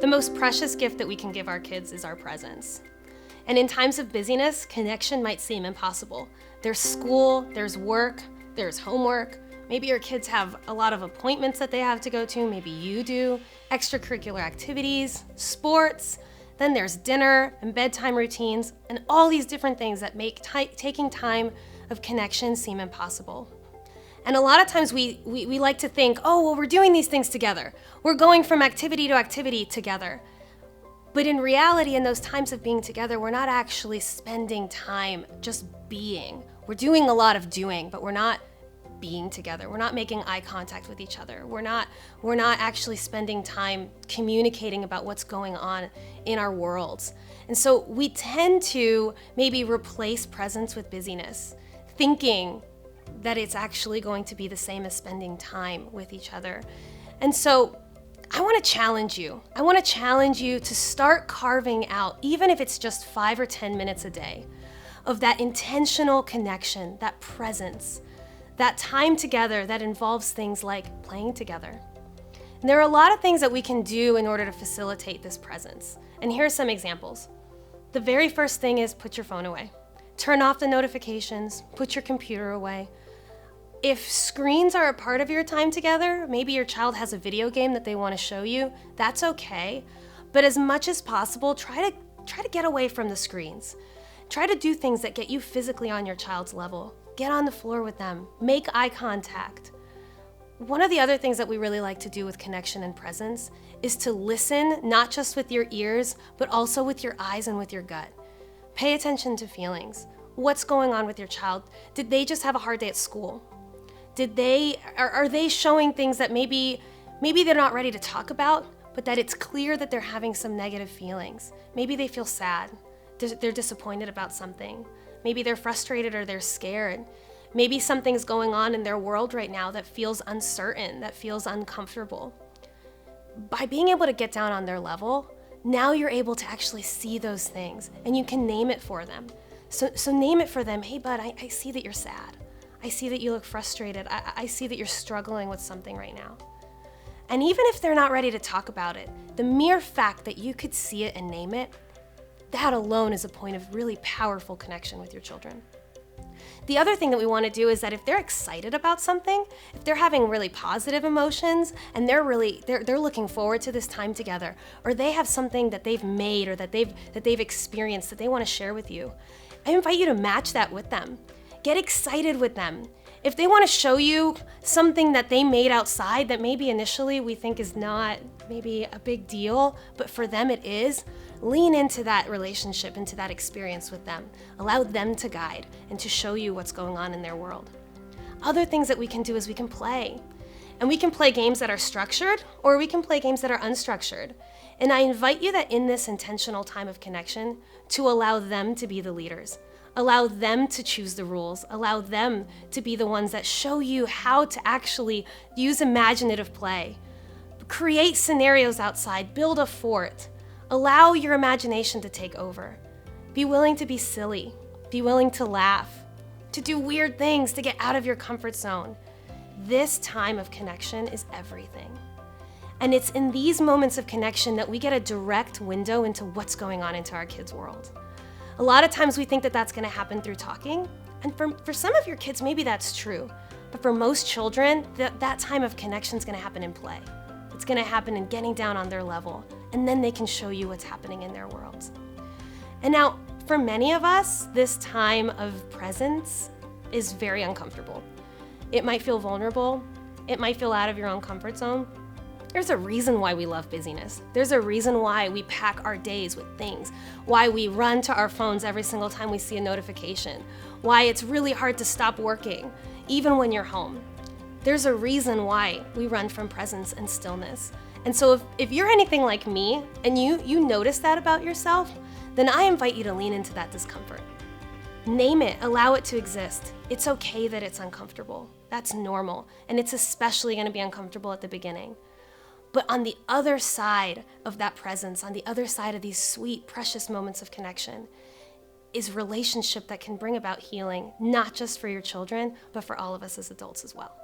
The most precious gift that we can give our kids is our presence. And in times of busyness, connection might seem impossible. There's school, there's work, there's homework. Maybe your kids have a lot of appointments that they have to go to, maybe you do, extracurricular activities, sports, then there's dinner and bedtime routines, and all these different things that make taking time of connection seem impossible. And a lot of times we like to think, oh, well, we're doing these things together. We're going from activity to activity together. But in reality, in those times of being together, we're not actually spending time just being. We're doing a lot of doing, but we're not being together. We're not making eye contact with each other. We're not actually spending time communicating about what's going on in our worlds. And so we tend to maybe replace presence with busyness, thinking that it's actually going to be the same as spending time with each other. And so I want to challenge you. I want to challenge you to start carving out, even if it's just 5 or 10 minutes a day, of that intentional connection, that presence, that time together that involves things like playing together. And there are a lot of things that we can do in order to facilitate this presence. And here are some examples. The very first thing is put your phone away. Turn off the notifications, put your computer away. If screens are a part of your time together, maybe your child has a video game that they want to show you, that's okay. But as much as possible, try to get away from the screens. Try to do things that get you physically on your child's level. Get on the floor with them, make eye contact. One of the other things that we really like to do with connection and presence is to listen, not just with your ears, but also with your eyes and with your gut. Pay attention to feelings. What's going on with your child? Did they just have a hard day at school? Are they showing things that maybe they're not ready to talk about, but that it's clear that they're having some negative feelings? Maybe they feel sad. They're disappointed about something. Maybe they're frustrated or they're scared. Maybe something's going on in their world right now that feels uncertain, that feels uncomfortable. By being able to get down on their level, now you're able to actually see those things and you can name it for them. So name it for them. Hey, bud, I see that you're sad. I see that you look frustrated. I see that you're struggling with something right now. And even if they're not ready to talk about it, the mere fact that you could see it and name it, that alone is a point of really powerful connection with your children. The other thing that we want to do is that if they're excited about something, if they're having really positive emotions and they're looking forward to this time together, or they have something that they've made or that they've experienced that they want to share with you, I invite you to match that with them. Get excited with them. If they want to show you something that they made outside that maybe initially we think is not maybe a big deal, but for them it is, lean into that relationship, into that experience with them. Allow them to guide and to show you what's going on in their world. Other things that we can do is we can play. And we can play games that are structured or we can play games that are unstructured. And I invite you that in this intentional time of connection to allow them to be the leaders. Allow them to choose the rules. Allow them to be the ones that show you how to actually use imaginative play. Create scenarios outside, build a fort. Allow your imagination to take over. Be willing to be silly. Be willing to laugh, to do weird things, to get out of your comfort zone. This time of connection is everything. And it's in these moments of connection that we get a direct window into what's going on into our kids' world. A lot of times we think that that's going to happen through talking, and for some of your kids, maybe that's true. But for most children, that time of connection is going to happen in play. It's going to happen in getting down on their level, and then they can show you what's happening in their worlds. And now, for many of us, this time of presence is very uncomfortable. It might feel vulnerable. It might feel out of your own comfort zone. There's a reason why we love busyness. There's a reason why we pack our days with things, why we run to our phones every single time we see a notification, why it's really hard to stop working, even when you're home. There's a reason why we run from presence and stillness. And so if you're anything like me and you notice that about yourself, then I invite you to lean into that discomfort. Name it, allow it to exist. It's okay that it's uncomfortable. That's normal. And it's especially going to be uncomfortable at the beginning. But on the other side of that presence, on the other side of these sweet, precious moments of connection, is relationship that can bring about healing, not just for your children, but for all of us as adults as well.